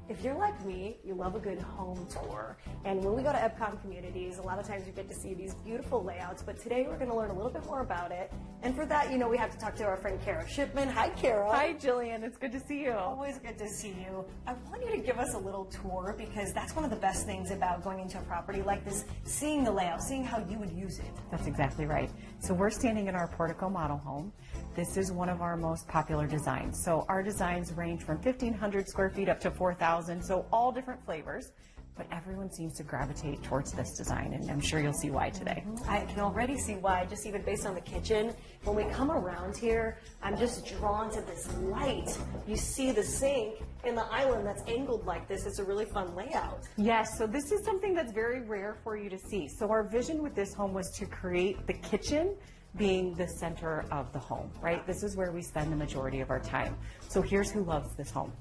If you're like me, you love a good home tour. And when we go to Epcon Communities, a lot of times we get to see these beautiful layouts, but today we're going to learn a little bit more about it. And for that, we have to talk to our friend Kara Shipman. Hi, Kara. Hi, Jillian. It's good to see you. Always good to see you. I want you to give us a little tour because that's one of the best things about going into a property like this, seeing the layout, seeing how you would use it. That's exactly right. So we're standing in our Portico model home. This is one of our most popular designs. So our designs range from 1,500 square feet up to 4,000, so all different flavors. But everyone seems to gravitate towards this design, and I'm sure you'll see why today. I can already see why, just even based on the kitchen. When we come around here, I'm just drawn to this light. You see the sink in the island that's angled like this. It's a really fun layout. Yes, so this is something that's very rare for you to see. So our vision with this home was to create the kitchen being the center of the home, right? This is where we spend the majority of our time. So here's who loves this home.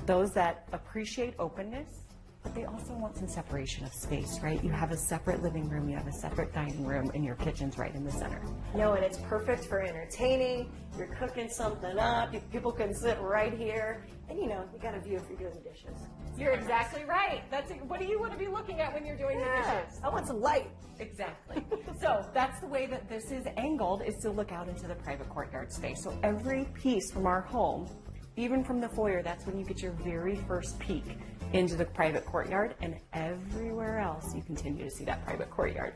Those that appreciate openness, but they also want some separation of space, right? You have a separate living room, you have a separate dining room, and your kitchen's right in the center. No, and it's perfect for entertaining. You're cooking something up. People can sit right here. And you got a view if you're doing the dishes. You're exactly right. What do you want to be looking at when you're doing the dishes? I want some light. Exactly. So that's the way that this is angled, is to look out into the private courtyard space. So every piece from our home, even from the foyer, that's when you get your very first peek into the private courtyard, and everywhere else you continue to see that private courtyard.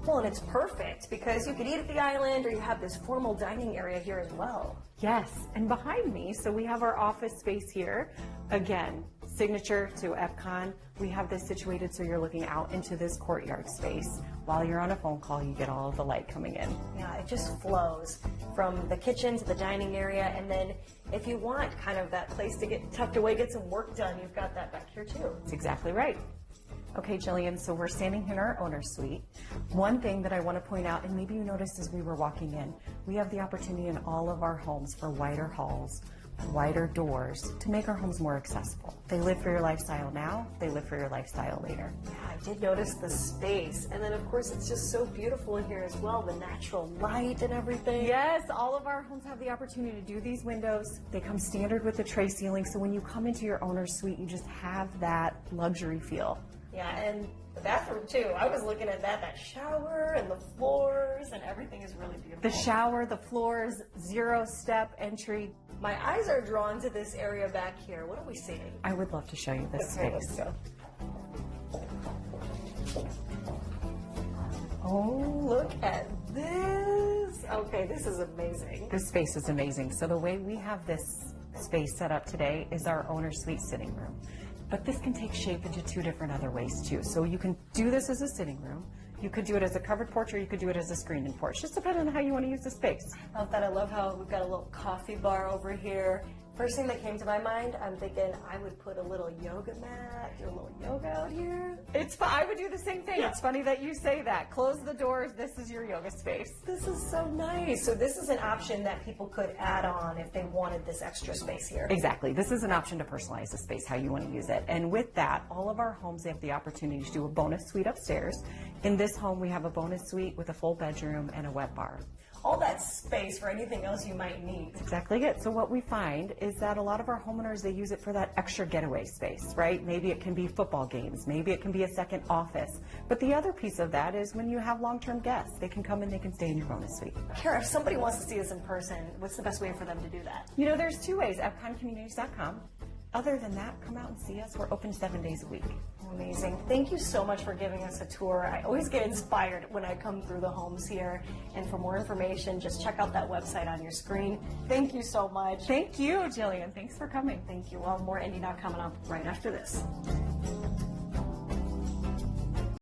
Well, and it's perfect because you could eat at the island or you have this formal dining area here as well. Yes, and behind me, so we have our office space here. Again, signature to Epcon. We have this situated so you're looking out into this courtyard space. While you're on a phone call, you get all of the light coming in. Yeah, it just flows from the kitchen to the dining area, and then if you want kind of that place to get tucked away, get some work done, you've got that back here too. That's exactly right. Okay, Jillian, so we're standing here in our owner's suite. One thing that I want to point out, and maybe you noticed as we were walking in, we have the opportunity in all of our homes for wider halls, wider doors to make our homes more accessible. They live for your lifestyle now, they live for your lifestyle later. Yeah, I did notice the space. And then of course it's just so beautiful in here as well, the natural light and everything. Yes, all of our homes have the opportunity to do these windows. They come standard with the tray ceiling, so when you come into your owner's suite, you just have that luxury feel. Yeah, and the bathroom too. I was looking at that shower and the floors and everything is really beautiful. The shower, the floors, 0-step entry. My eyes are drawn to this area back here. What are we seeing? I would love to show you this space. Let's go. Oh, look at this. Okay, this is amazing. This space is amazing. So the way we have this space set up today is our owner's suite sitting room. But this can take shape into two different other ways too. So you can do this as a sitting room. You could do it as a covered porch, or you could do it as a screened-in porch, just depending on how you want to use the space. I love that. I love how we've got a little coffee bar over here. First thing that came to my mind, I'm thinking I would put a little yoga mat, do a little yoga out here. It's fun. I would do the same thing. Yeah. It's funny that you say that. Close the doors. This is your yoga space. This is so nice. So this is an option that people could add on if they wanted this extra space here. Exactly. This is an option to personalize the space how you want to use it. And with that, all of our homes have the opportunity to do a bonus suite upstairs. In this home, we have a bonus suite with a full bedroom and a wet bar. All that space for anything else you might need. That's exactly it. So what we find is that a lot of our homeowners, they use it for that extra getaway space, right? Maybe it can be football games. Maybe it can be a second office. But the other piece of that is when you have long-term guests, they can come and they can stay in your bonus suite. Kara, if somebody wants to see us in person, what's the best way for them to do that? There's two ways, epconcommunities.com. Other than that, come out and see us. We're open 7 days a week. Amazing. Thank you so much for giving us a tour. I always get inspired when I come through the homes here. And for more information, just check out that website on your screen. Thank you so much. Thank you, Jillian. Thanks for coming. Thank you. Well, more Indy Now coming up right after this.